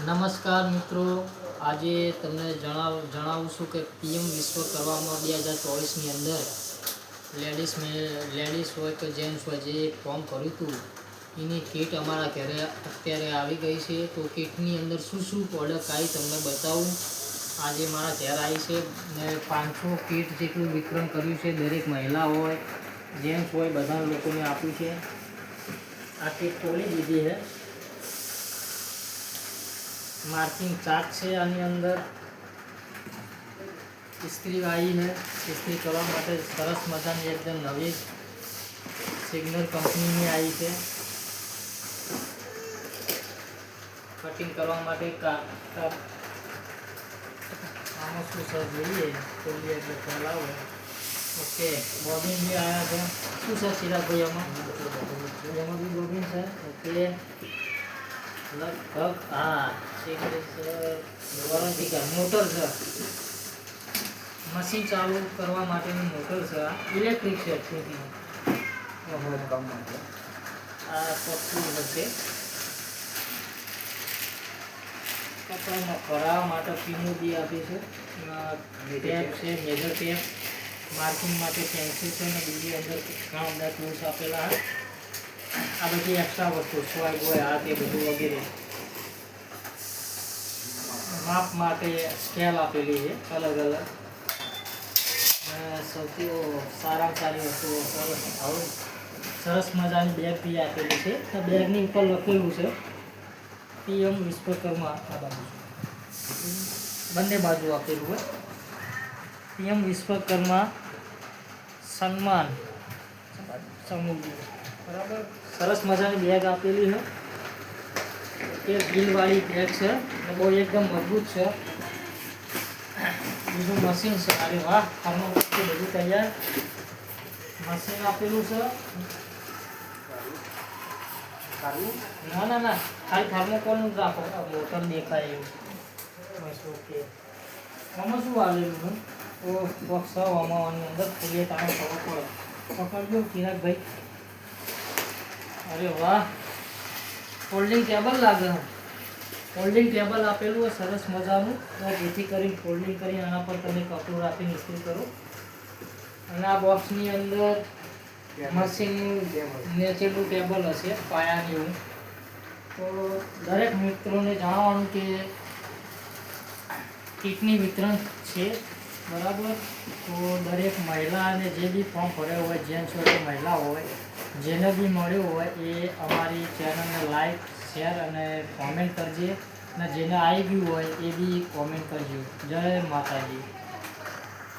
નમસ્કાર મિત્રો, આજે તમને જણાવું છું કે પીએમ વિશ્વકર્મામાં 2024ની અંદર લેડીઝ હોય કે જેન્ટ્સ હોય જે ફોર્મ ભર્યું હતું એની કીટ અમારા ઘરે અત્યારે આવી ગઈ છે. તો કીટની અંદર શું શું પ્રોડક્ટ આવી તમને બતાવું. આજે મારા ઘરે આવી છે ને 500 કીટ જેટલું વિતરણ કર્યું છે. દરેક મહિલા હોય જેન્ટ્સ હોય બધા લોકોને આપ્યું છે. આ કીટ ખોલી દીધી છે. मार्किंग चार्ट છે આની અંદર. ઇસ્ત્રી આવી છે. ઇસ્ત્રી કરવા માટે સરસ મજાની એકદમ નવી સિગ્નલ કંપનીની આવી છે. કટિંગ કરવા માટે આમાં શું સર જોઈએ ખોલીએ એટલે ખ્યાલ આવે. ઓકે, બોબિન બી આવ્યા છે. શું છે ચિરાગભાઈ એમાં બી બોબિન છે. ઓકે, લગભગ હા વોરંટી કાર્ડ મોટર છે. મશીન ચાલુ કરવા માટેની મોટર છે. ઇલેક્ટ્રિક છે. આ પક્ષી હશે કપડામાં ભરાવા માટે પીનું બી આપી છે. ટેપ છે, મેજર ટેપ, માર્કિંગ માટે પેન્સિલ છે અને બીજી અંદર ઘણા બધા ટૂલ્સ આપેલા. આ બધી એક્સ્ટ્રા વસ્તુ સ્વાય ગોય આ તે બધું વગેરે. માપ માટે સ્કેલ આપેલી છે અલગ અલગ. સૌથી સારામાં સારી વસ્તુ સરસ મજાની બેગ બી આપેલી છે. તો બેગની ઉપર લખેલું છે પીએમ વિશ્વકર્મા. આ બાજુ બંને બાજુ આપેલું હોય પીએમ વિશ્વકર્મા સન્માન સમૃદ્ધિ. બરાબર, સરસ મજાની બેગ આપેલી છે. એક ગીલવાળી બેગ છે, બહુ એકદમ મજબૂત છે. બીજું મશીન છે. અરે વાહ, આમાં બધું તૈયાર મશીન આપેલું છે. ના ના ના, ખાલી થર્મોકોલનું જ રાખો. મોટર દેખાય એવું. ઓકે, આમાં શું આવેલું છે? તો બોક્સ આમાં અંદર ખોલીએ તારે ખબર પડે. પકડજો ચિરાગભાઈ. અરે વાહ, ફોલ્ડિંગ ટેબલ લાગે. ફોલ્ડિંગ ટેબલ આપેલું હોય સરસ મજાનું, જેથી કરીને ફોલ્ડિંગ કરી આના પર તમે કપડું રાખીને ઇસ્ત્રી કરો. અને આ બોક્સની અંદર મશીનનું નેચેલું ટેબલ હશે પાયાની એવું. તો દરેક મિત્રોને જાણવાનું કે કીટની વિતરણ છે. બરાબર, તો દરેક મહિલાને જે બી ફોર્મ ભર્યો હોય, જેન્ટ્સ હોય કે મહિલા હોય, જેને બી મળ્યું હોય એ અમારી ચેનલને લાઈક, શેર અને કોમેન્ટ કરજે. અને જેને આવી ગયું હોય એ બી કોમેન્ટ કરજો. જય માતાજી.